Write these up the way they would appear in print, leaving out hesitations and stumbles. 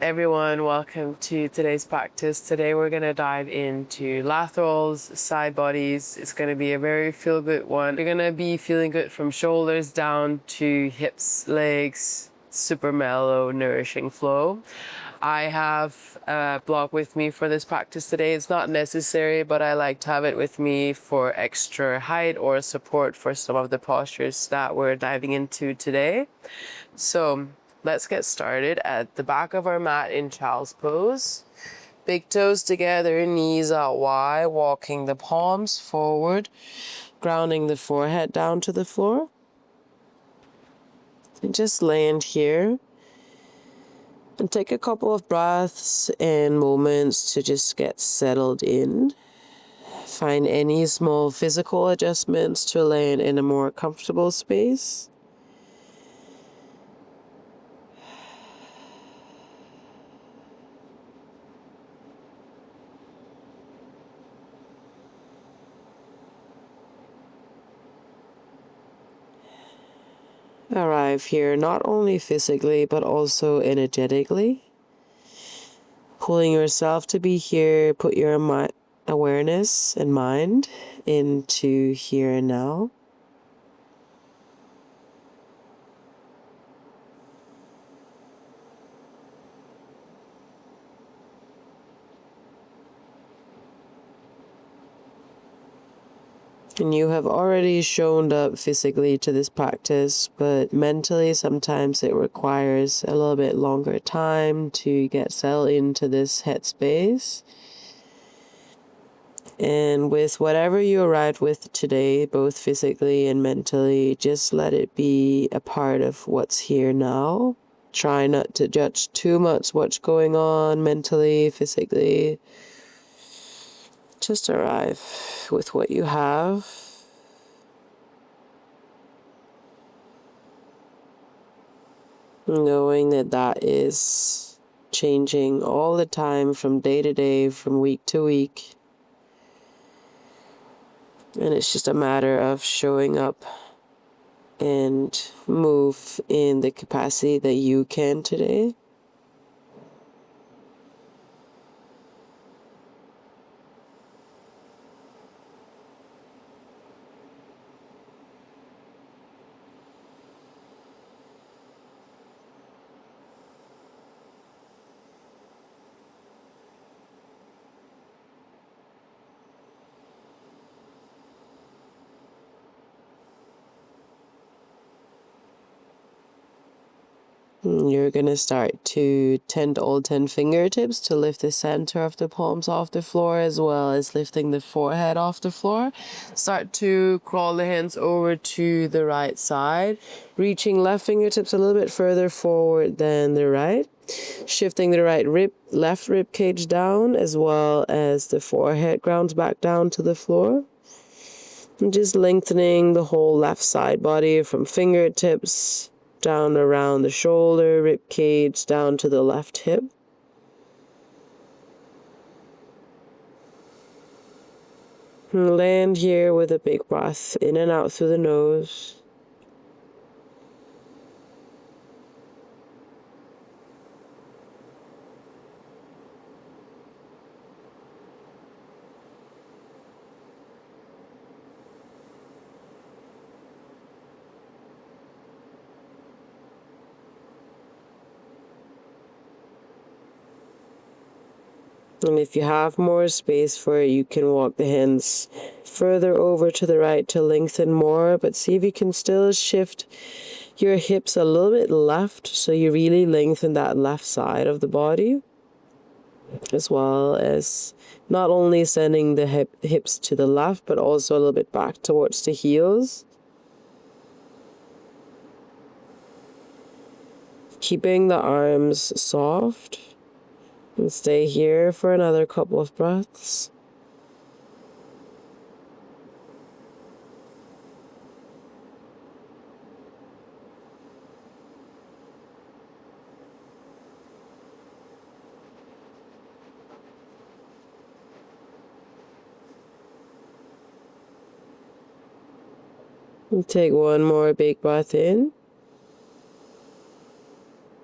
Everyone, welcome to today's practice. Today we're going to dive into laterals, side bodies. It's going to be a very feel-good one. You're going to be feeling good from shoulders down to hips, legs, super mellow, nourishing flow. I have a block with me for this practice today. It's not necessary, but I like to have it with me for extra height or support for some of the postures that we're diving into today. So let's get started at the back of our mat in child's pose. Big toes together, knees out wide, walking the palms forward, grounding the forehead down to the floor. And just land here and take a couple of breaths and moments to just get settled in. Find any small physical adjustments to land in a more comfortable space. Arrive here not only physically but also energetically. Pulling yourself to be here, put your awareness and mind into here and now. And you have already shown up physically to this practice, but mentally sometimes it requires a little bit longer time to get settled into this headspace. And with whatever you arrived with today, both physically and mentally, just let it be a part of what's here now. Try not to judge too much what's going on mentally, physically. Just arrive with what you have. Knowing that that is changing all the time from day to day, from week to week. And it's just a matter of showing up and move in the capacity that you can today. You're going to start to tend all 10 fingertips to lift the center of the palms off the floor, as well as lifting the forehead off the floor. Start to crawl the hands over to the right side, reaching left fingertips a little bit further forward than the right. Shifting the left rib cage down, as well as the forehead grounds back down to the floor. And just lengthening the whole left side body from fingertips down around the shoulder, rib cage, down to the left hip. And land here with a big breath in and out through the nose. And if you have more space for it, you can walk the hands further over to the right to lengthen more, but see if you can still shift your hips a little bit left so you really lengthen that left side of the body, as well as not only sending the hips to the left, but also a little bit back towards the heels. Keeping the arms soft. And stay here for another couple of breaths. And take one more big breath in.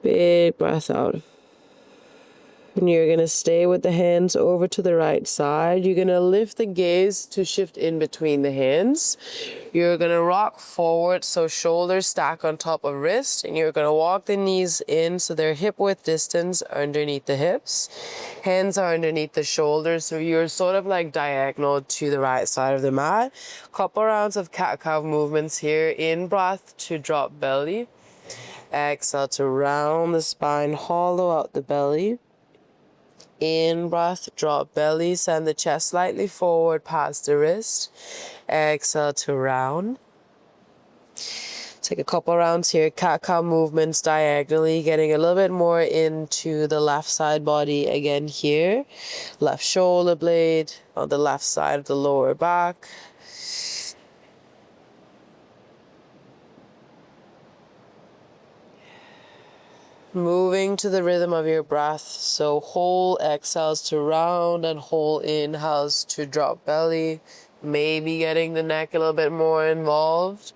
Big breath out. And you're going to stay with the hands over to the right side. You're going to lift the gaze to shift in between the hands. You're going to rock forward so shoulders stack on top of wrist. And you're going to walk the knees in so they're hip width distance underneath the hips. Hands are underneath the shoulders, so you're sort of like diagonal to the right side of the mat. Couple rounds of cat-cow movements here. In breath to drop belly. Exhale to round the spine, hollow out the belly. In breath, drop belly, send the chest slightly forward past the wrist. Exhale to round. Take a couple rounds here, cat-cow movements diagonally, getting a little bit more into the left side body again here. Left shoulder blade on the left side of the lower back. Moving to the rhythm of your breath. So whole exhales to round and whole inhales to drop belly. Maybe getting the neck a little bit more involved.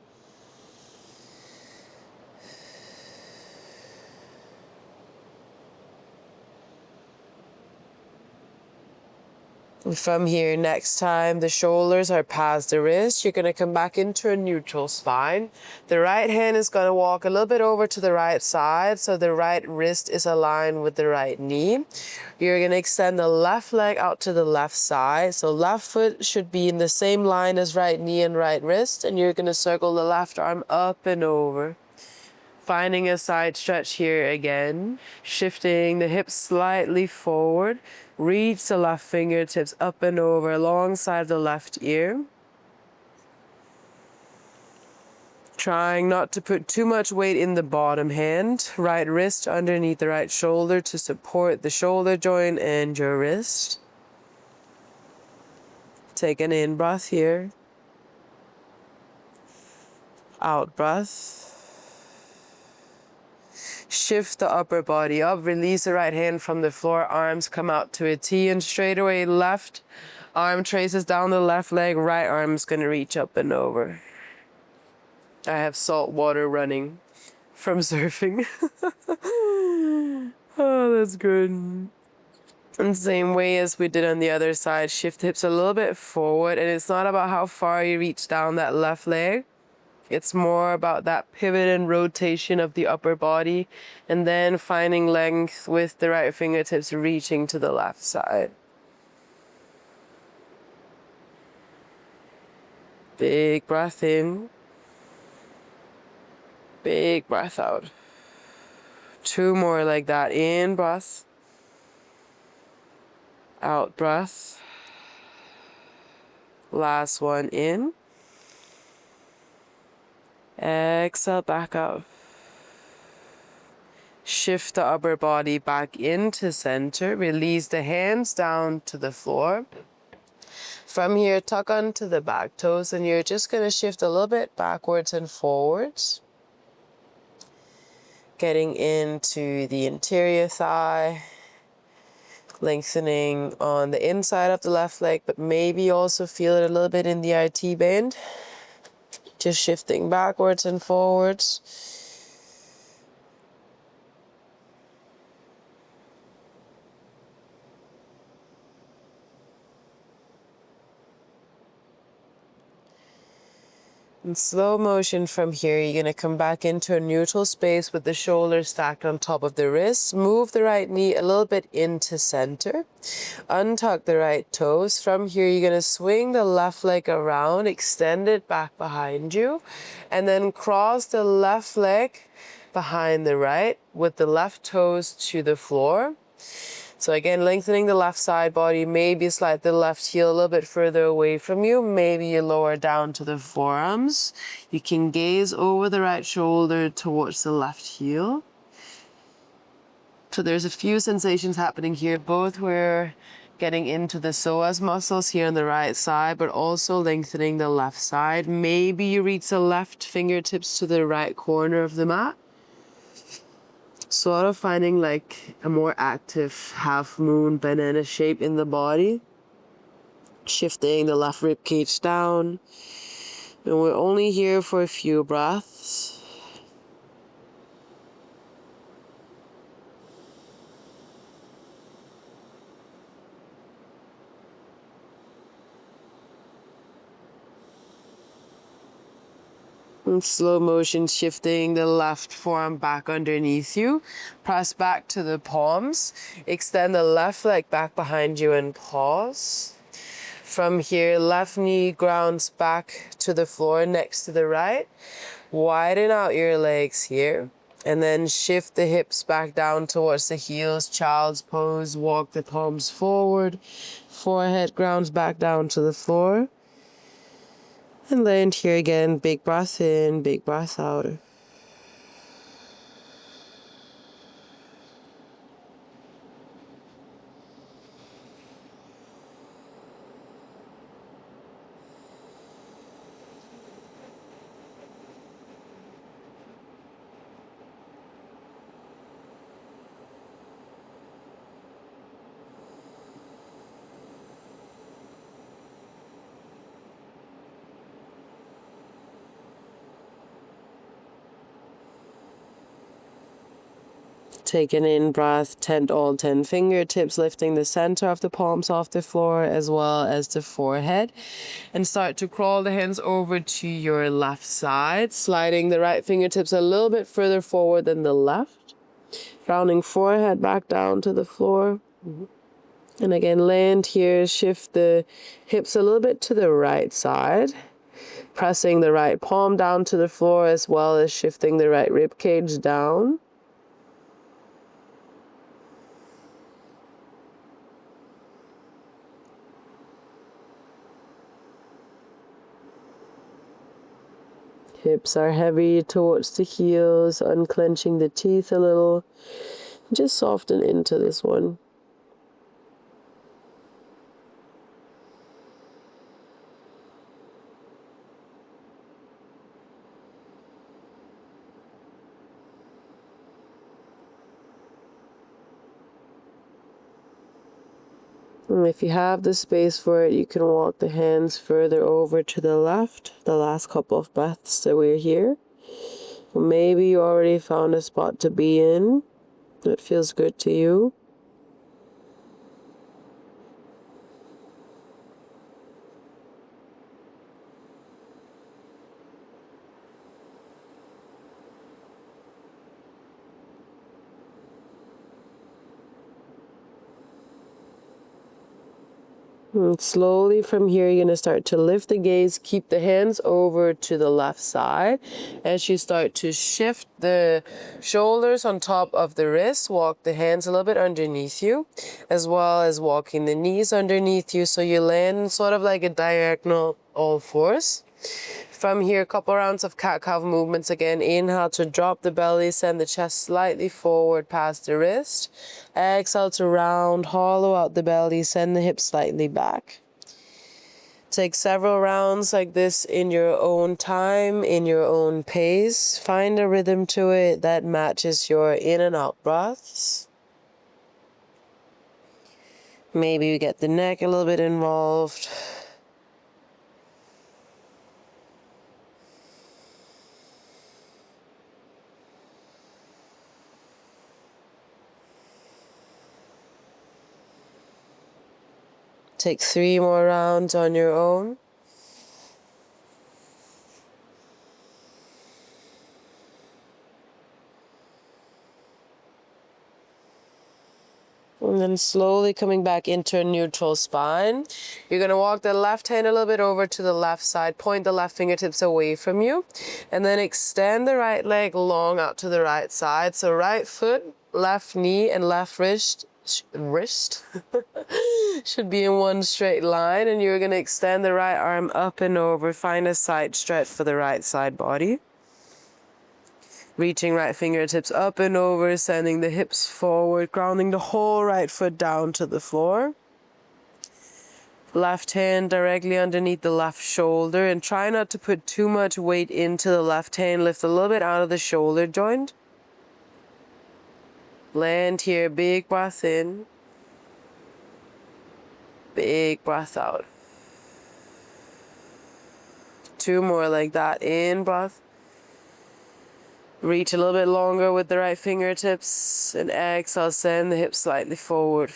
From here, next time the shoulders are past the wrist, you're going to come back into a neutral spine. The right hand is going to walk a little bit over to the right side, so the right wrist is aligned with the right knee. You're going to extend the left leg out to the left side, so left foot should be in the same line as right knee and right wrist, and you're going to circle the left arm up and over. Finding a side stretch here again, shifting the hips slightly forward, reach the left fingertips up and over alongside the left ear. Trying not to put too much weight in the bottom hand, right wrist underneath the right shoulder to support the shoulder joint and your wrist. Take an in breath here, out breath. Shift the upper body up, release the right hand from the floor, arms come out to a T, and straight away left arm traces down the left leg, right arm's gonna reach up and over. I have salt water running from surfing. Oh, that's good. And the same way as we did on the other side, shift hips a little bit forward, and it's not about how far you reach down that left leg. It's more about that pivot and rotation of the upper body, and then finding length with the right fingertips reaching to the left side. Big breath in. Big breath out. 2 more like that. In breath. Out breath. Last one in. Exhale back up. Shift the upper body back into center. Release the hands down to the floor. From here, tuck onto the back toes, and you're just going to shift a little bit backwards and forwards. Getting into the interior thigh. Lengthening on the inside of the left leg, but maybe also feel it a little bit in the IT band. Just shifting backwards and forwards. In slow motion from here, you're going to come back into a neutral space with the shoulders stacked on top of the wrists. Move the right knee a little bit into center. Untuck the right toes. From here, you're going to swing the left leg around, extend it back behind you, and then cross the left leg behind the right with the left toes to the floor. So again, lengthening the left side body, maybe slide the left heel a little bit further away from you. Maybe you lower down to the forearms. You can gaze over the right shoulder towards the left heel. So there's a few sensations happening here. Both we're getting into the psoas muscles here on the right side, but also lengthening the left side. Maybe you reach the left fingertips to the right corner of the mat. Sort of finding like a more active half moon banana shape in the body. Shifting the left ribcage down. And we're only here for a few breaths. In slow motion, shifting the left forearm back underneath you. Press back to the palms. Extend the left leg back behind you and pause. From here, left knee grounds back to the floor next to the right. Widen out your legs here. And then shift the hips back down towards the heels. Child's pose. Walk the palms forward. Forehead grounds back down to the floor. And land here again. Big breath in, big breath out. Take an in-breath, tent all 10 fingertips, lifting the center of the palms off the floor as well as the forehead. And start to crawl the hands over to your left side, sliding the right fingertips a little bit further forward than the left. Rounding forehead back down to the floor. And again, land here, shift the hips a little bit to the right side. Pressing the right palm down to the floor as well as shifting the right rib cage down. Hips are heavy towards the heels, unclenching the teeth a little. Just soften into this one. And if you have the space for it, you can walk the hands further over to the left, the last couple of breaths that we're here. Maybe you already found a spot to be in that feels good to you. And slowly from here, you're going to start to lift the gaze, keep the hands over to the left side. As you start to shift the shoulders on top of the wrists, walk the hands a little bit underneath you, as well as walking the knees underneath you. So you land sort of like a diagonal all fours. From here, a couple rounds of cat-cow movements again. Inhale to drop the belly, send the chest slightly forward past the wrist. Exhale to round, hollow out the belly, send the hips slightly back. Take several rounds like this in your own time, in your own pace. Find a rhythm to it that matches your in and out breaths. Maybe you get the neck a little bit involved. Take 3 more rounds on your own. And then slowly coming back into a neutral spine. You're going to walk the left hand a little bit over to the left side. Point the left fingertips away from you. And then extend the right leg long out to the right side. So right foot, left knee, and left wrist should be in one straight line. And you're going to extend the right arm up and over. Find a side stretch for the right side body. Reaching right fingertips up and over, sending the hips forward, grounding the whole right foot down to the floor. Left hand directly underneath the left shoulder, and try not to put too much weight into the left hand. Lift a little bit out of the shoulder joint. Land here, big breath in. Big breath out. 2 more like that. In breath. Reach a little bit longer with the right fingertips, and exhale, send the hips slightly forward.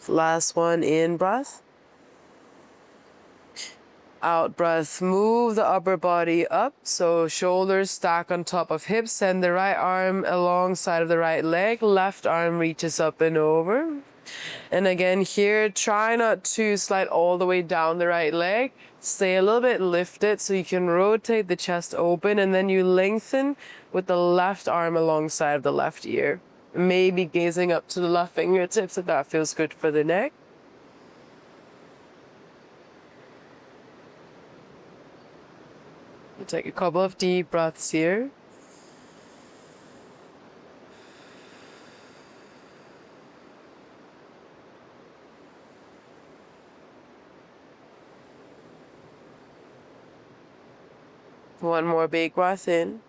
Last one, in breath. Out breath, move the upper body up. So shoulders stack on top of hips. Send the right arm alongside of the right leg. Left arm reaches up and over. And again here, try not to slide all the way down the right leg. Stay a little bit lifted so you can rotate the chest open, and then you lengthen with the left arm alongside of the left ear. Maybe gazing up to the left fingertips if that feels good for the neck. Take a couple of deep breaths here. One more big breath in.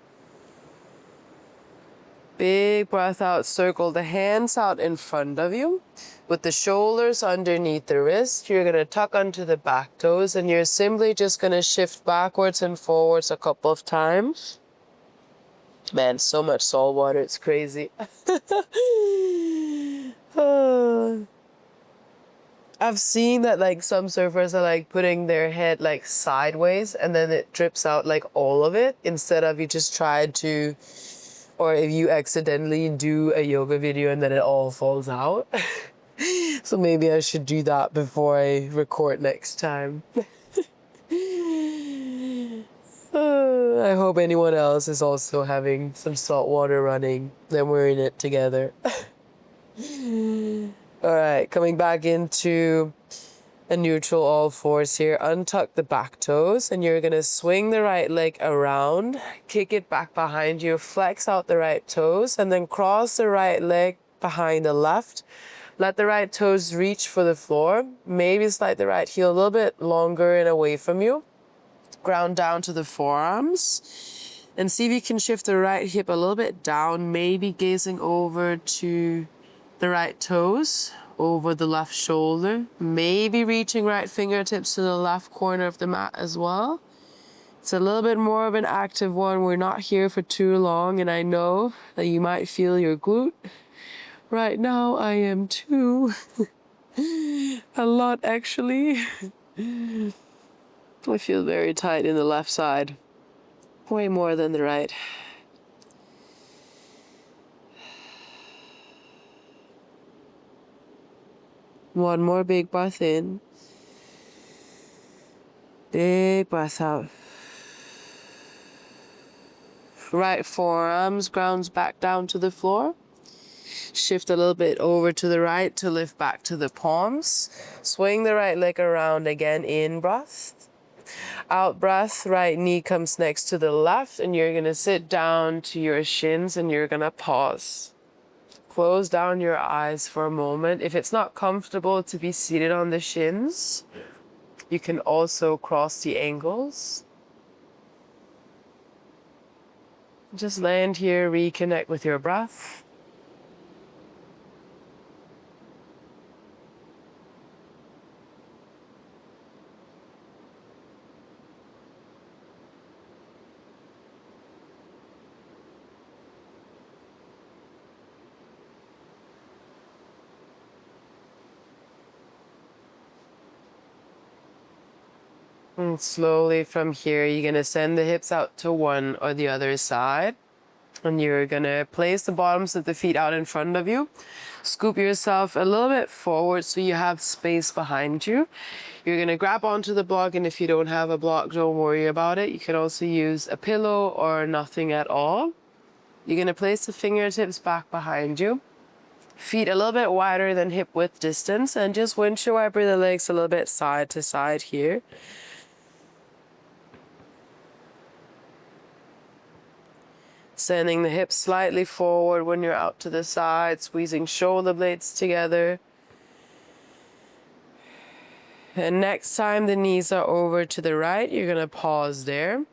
Big breath out. Circle the hands out in front of you with the shoulders underneath the wrist. You're going to tuck onto the back toes, and you're simply just going to shift backwards and forwards a couple of times. Man, so much salt water. It's crazy. I've seen that like some surfers are like putting their head like sideways and then it drips out like all of it, instead of you just try to, or if you accidentally do a yoga video and then it all falls out. So maybe I should do that before I record next time. I hope anyone else is also having some salt water running, then we're in it together. All right, coming back into a neutral all fours here. Untuck the back toes, and you're gonna swing the right leg around, kick it back behind you, flex out the right toes, and then cross the right leg behind the left. Let the right toes reach for the floor. Maybe slide the right heel a little bit longer and away from you. Ground down to the forearms. And see if you can shift the right hip a little bit down, maybe gazing over to the right toes, over the left shoulder, maybe reaching right fingertips to the left corner of the mat as well. It's a little bit more of an active one. We're not here for too long, and I know that you might feel your glute. Right now, I am too. A lot, actually. I feel very tight in the left side. Way more than the right. One more big breath in. Big breath out. Right forearms grounds back down to the floor. Shift a little bit over to the right to lift back to the palms. Swing the right leg around again, in breath. Out breath, right knee comes next to the left, and you're gonna sit down to your shins and you're gonna pause. Close down your eyes for a moment. If it's not comfortable to be seated on the shins, you can also cross the ankles. Just land here, reconnect with your breath. And slowly from here, you're going to send the hips out to one or the other side. And you're going to place the bottoms of the feet out in front of you. Scoop yourself a little bit forward so you have space behind you. You're going to grab onto the block, and if you don't have a block, don't worry about it. You can also use a pillow or nothing at all. You're going to place the fingertips back behind you. Feet a little bit wider than hip width distance, and just windshield wiper the legs a little bit side to side here. Sending the hips slightly forward when you're out to the side, squeezing shoulder blades together. And next time the knees are over to the right, you're going to pause there.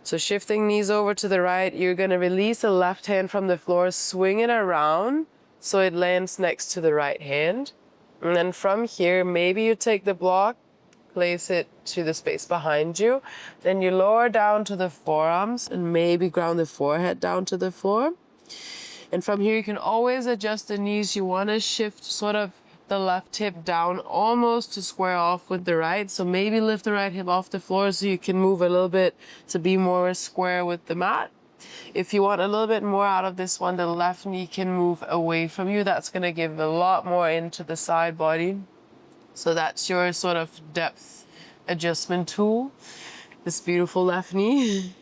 So shifting knees over to the right, you're going to release the left hand from the floor, swing it around so it lands next to the right hand. And then from here, maybe you take the block, place it to the space behind you. Then you lower down to the forearms and maybe ground the forehead down to the floor. And from here, you can always adjust the knees. You want to shift sort of the left hip down almost to square off with the right. So maybe lift the right hip off the floor so you can move a little bit to be more square with the mat. If you want a little bit more out of this one, the left knee can move away from you. That's going to give a lot more into the side body. So that's your sort of depth adjustment tool, this beautiful left knee.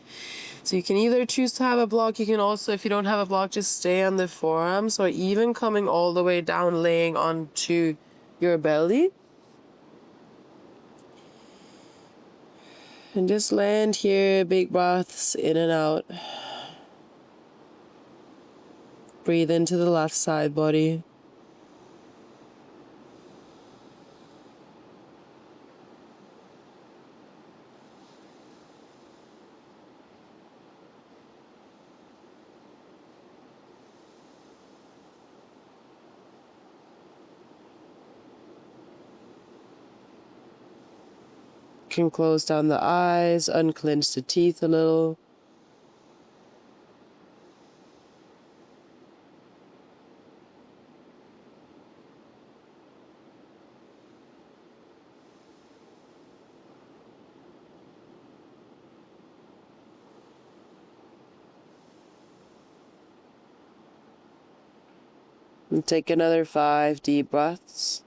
So you can either choose to have a block, you can also, if you don't have a block, just stay on the forearms, or even coming all the way down, laying onto your belly. And just land here, big breaths in and out. Breathe into the left side body. Can close down the eyes, unclench the teeth a little. And take another 5 deep breaths.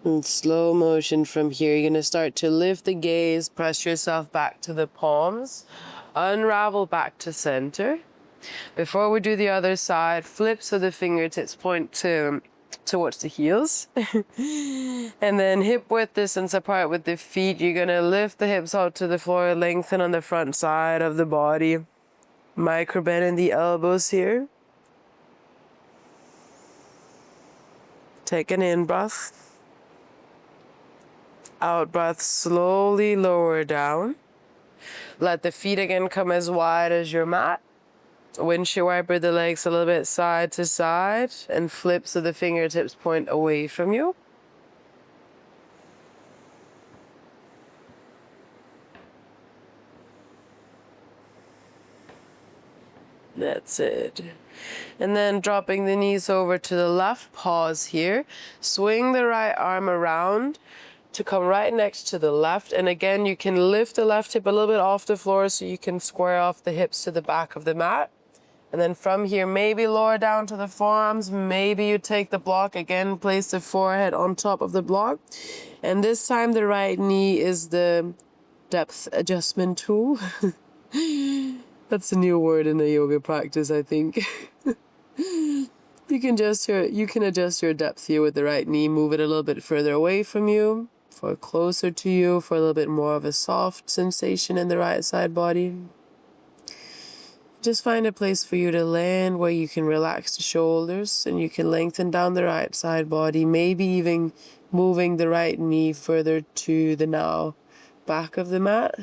In slow motion from here, you're going to start to lift the gaze, press yourself back to the palms, unravel back to center. Before we do the other side, flip so the fingertips point towards the heels. And then hip width distance apart with the feet. You're going to lift the hips out to the floor, lengthen on the front side of the body. Micro bend in the elbows here. Take an in breath. Out breath, slowly lower down. Let the feet again come as wide as your mat. Windshield wiper the legs a little bit side to side and flip so the fingertips point away from you. That's it. And then dropping the knees over to the left, pause here. Swing the right arm around to come right next to the left. And again, you can lift the left hip a little bit off the floor so you can square off the hips to the back of the mat. And then from here, maybe lower down to the forearms. Maybe you take the block again, place the forehead on top of the block. And this time the right knee is the depth adjustment tool. That's a new word in a yoga practice, I think. You can adjust your depth here with the right knee. Move it a little bit further away from you, for closer to you, for a little bit more of a soft sensation in the right side body. Just find a place for you to land where you can relax the shoulders and you can lengthen down the right side body, maybe even moving the right knee further to the now back of the mat.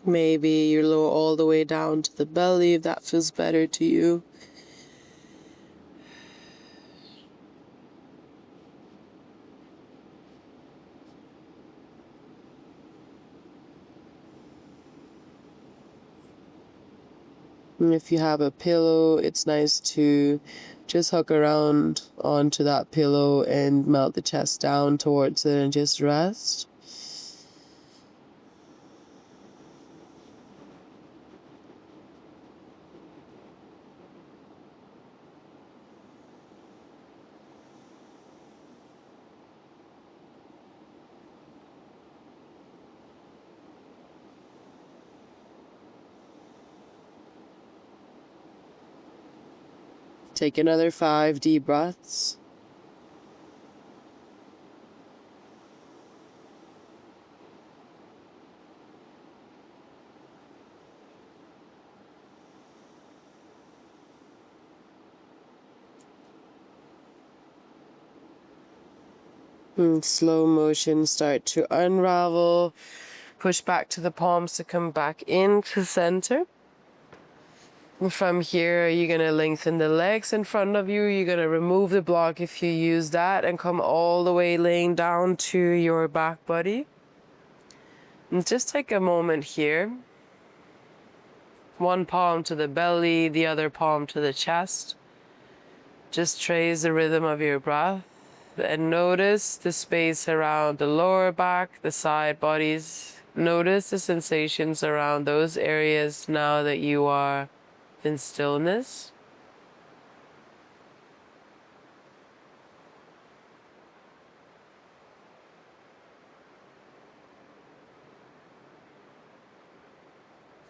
Maybe you lower all the way down to the belly if that feels better to you. And if you have a pillow, it's nice to just hook around onto that pillow and melt the chest down towards it and just rest. Take another 5 deep breaths. In slow motion, start to unravel. Push back to the palms to come back into center. And from here, you're going to lengthen the legs in front of you. You're going to remove the block if you use that and come all the way laying down to your back body. And just take a moment here. One palm to the belly, the other palm to the chest. Just trace the rhythm of your breath and notice the space around the lower back, the side bodies. Notice the sensations around those areas now that you are in stillness.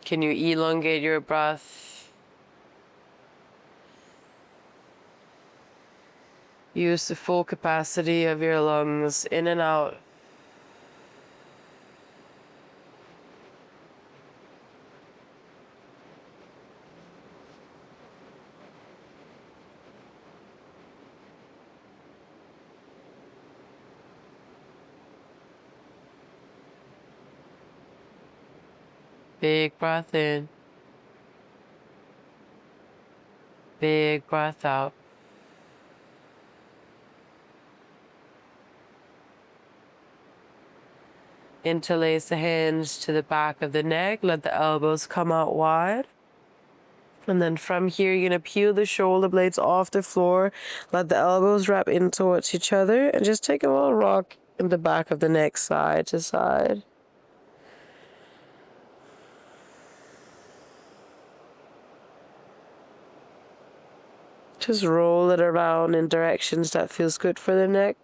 Can you elongate your breath? Use the full capacity of your lungs in and out. Big breath in. Big breath out. Interlace the hands to the back of the neck. Let the elbows come out wide. And then from here, you're going to peel the shoulder blades off the floor. Let the elbows wrap in towards each other. And just take a little rock in the back of the neck, side to side. Just roll it around in directions that feels good for the neck.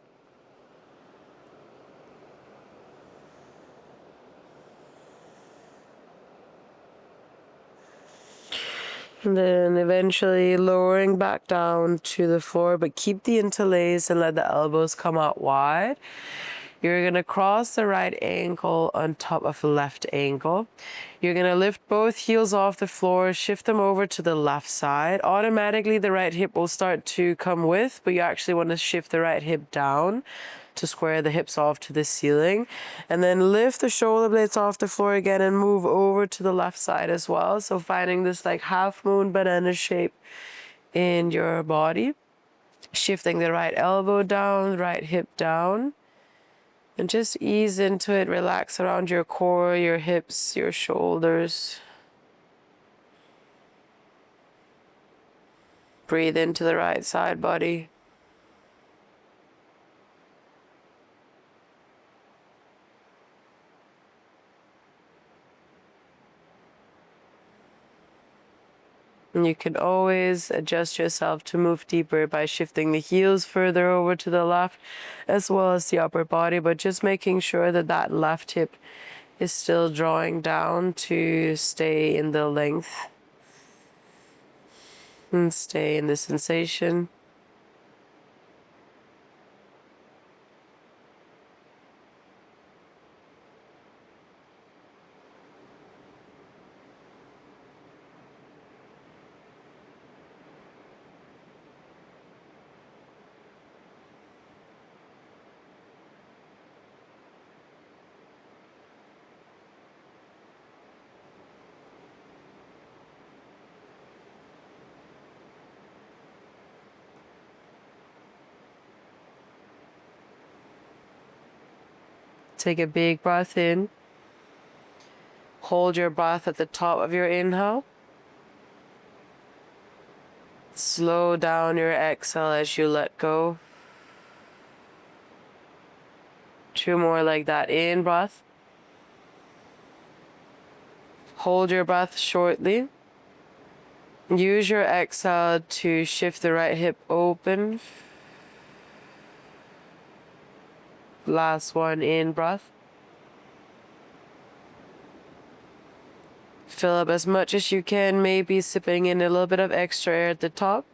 And then eventually lowering back down to the floor, but keep the interlace and let the elbows come out wide. You're going to cross the right ankle on top of the left ankle. You're going to lift both heels off the floor, shift them over to the left side. Automatically the right hip will start to come with, but you actually want to shift the right hip down to square the hips off to the ceiling. And then lift the shoulder blades off the floor again and move over to the left side as well. So finding this like half moon banana shape in your body. Shifting the right elbow down, right hip down. And just ease into it, relax around your core, your hips, your shoulders. Breathe into the right side body. And you can always adjust yourself to move deeper by shifting the heels further over to the left, as well as the upper body, but just making sure that that left hip is still drawing down to stay in the length and stay in the sensation. Take a big breath in. Hold your breath at the top of your inhale. Slow down your exhale as you let go. 2 more like that. In breath. Hold your breath shortly. Use your exhale to shift the right hip open. Last one, in breath. Fill up as much as you can, maybe sipping in a little bit of extra air at the top.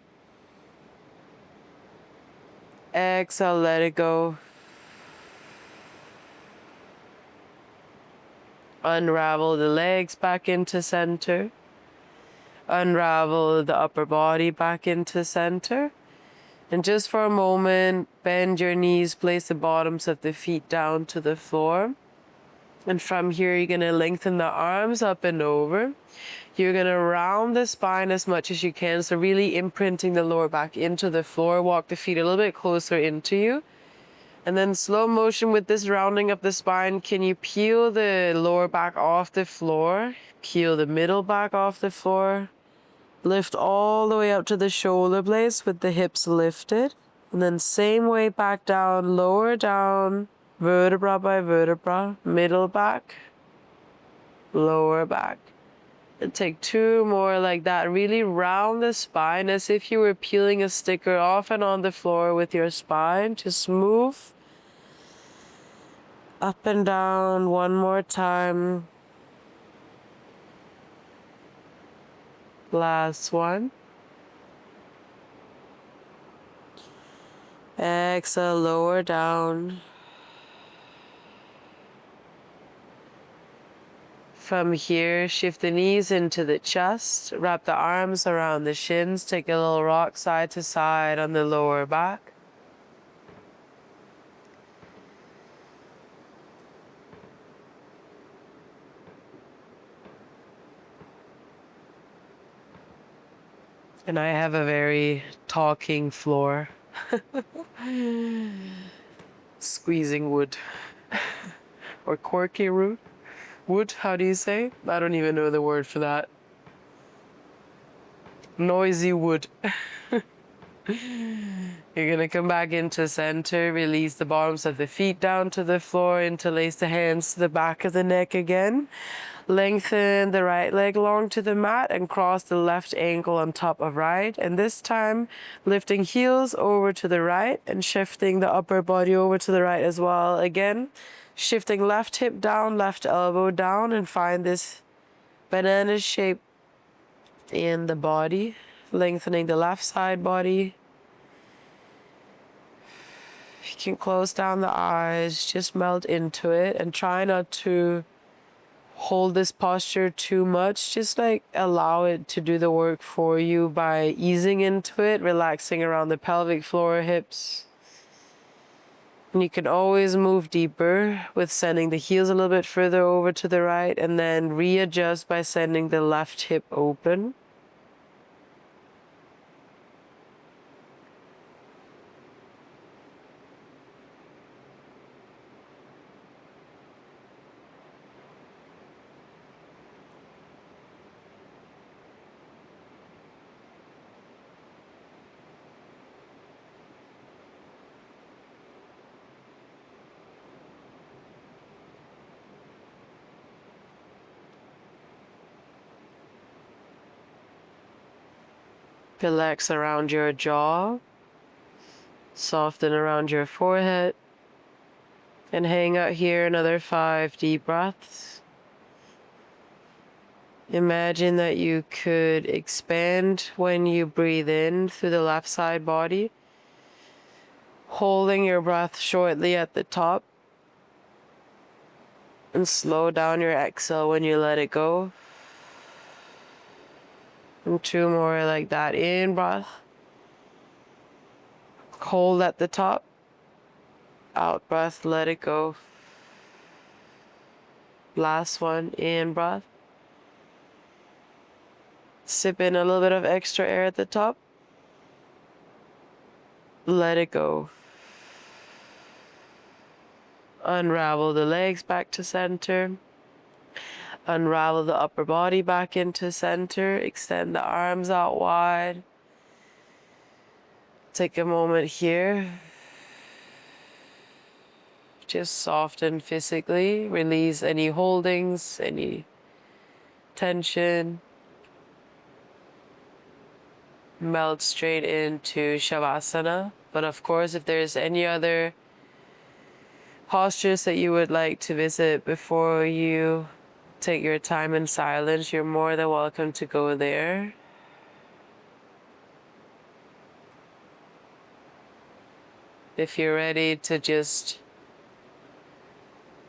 Exhale, let it go. Unravel the legs back into center. Unravel the upper body back into center. And just for a moment, bend your knees, place the bottoms of the feet down to the floor. And from here, you're going to lengthen the arms up and over. You're going to round the spine as much as you can. So really imprinting the lower back into the floor. Walk the feet a little bit closer into you. And then slow motion with this rounding of the spine. Can you peel the lower back off the floor? Peel the middle back off the floor. Lift all the way up to the shoulder blades with the hips lifted. And then same way back down, lower down, vertebra by vertebra, middle back, lower back. And take 2 more like that. Really round the spine as if you were peeling a sticker off and on the floor with your spine. Just move up and down one more time. Last one. Exhale, lower down. From here, shift the knees into the chest, wrap the arms around the shins, take a little rock side to side on the lower back. And I have a very talking floor. Squeezing wood. Or corky root. Wood, how do you say? I don't even know the word for that. Noisy wood. You're gonna come back into center, release the bottoms of the feet down to the floor, interlace the hands to the back of the neck again. Lengthen the right leg long to the mat and cross the left ankle on top of right. And this time, lifting heels over to the right and shifting the upper body over to the right as well. Again, shifting left hip down, left elbow down, and find this banana shape in the body. Lengthening the left side body. You can close down the eyes, just melt into it and try not to hold this posture too much. Just like allow it to do the work for you by easing into it, relaxing around the pelvic floor, hips. And you can always move deeper with sending the heels a little bit further over to the right and then readjust by sending the left hip open. Relax around your jaw, soften around your forehead, and hang out here another 5 deep breaths. Imagine that you could expand when you breathe in through the left side body, holding your breath shortly at the top, and slow down your exhale when you let it go. And 2 more like that. In breath. Hold at the top. Out breath, let it go. Last one, in breath. Sip in a little bit of extra air at the top. Let it go. Unravel the legs back to center. Unravel the upper body back into center. Extend the arms out wide. Take a moment here. Just soften physically. Release any holdings, any tension. Melt straight into Shavasana. But of course, if there's any other postures that you would like to visit before you take your time in silence, you're more than welcome to go there. If you're ready to just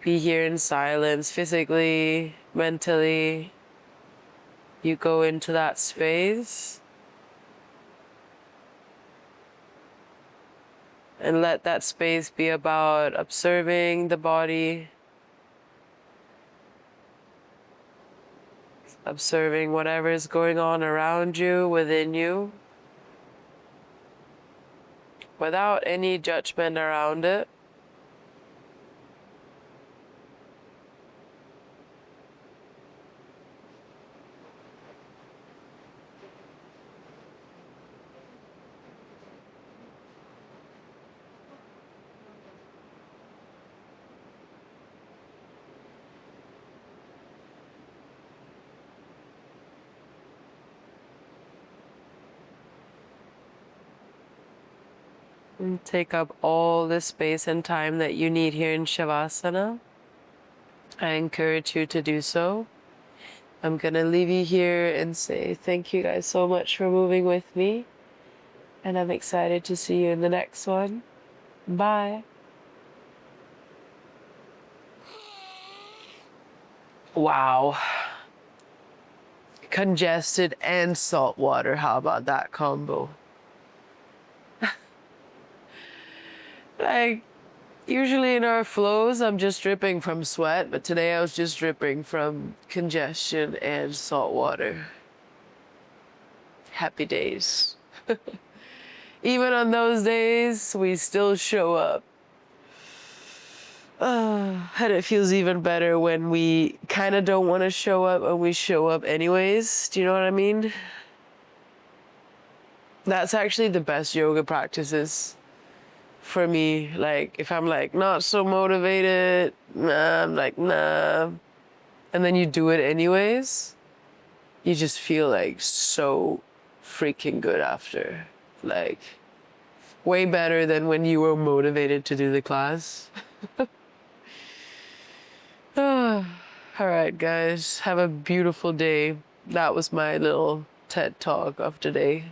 be here in silence, physically, mentally, you go into that space. And let that space be about observing the body, observing whatever is going on around you, within you, without any judgment around it. And take up all the space and time that you need here in Shavasana. I encourage you to do so. I'm going to leave you here and say thank you guys so much for moving with me. And I'm excited to see you in the next one. Bye. Wow. Congested and salt water. How about that combo? Like, usually in our flows, I'm just dripping from sweat, but today I was just dripping from congestion and salt water. Happy days. Even on those days, we still show up. And it feels even better when we kind of don't want to show up and we show up anyways. Do you know what I mean? That's actually the best yoga practices for me. Like, if I'm like not so motivated, nah, I'm like, nah. And then you do it anyways, you just feel like so freaking good after. Like, way better than when you were motivated to do the class. All right, guys, have a beautiful day. That was my little TED talk of today.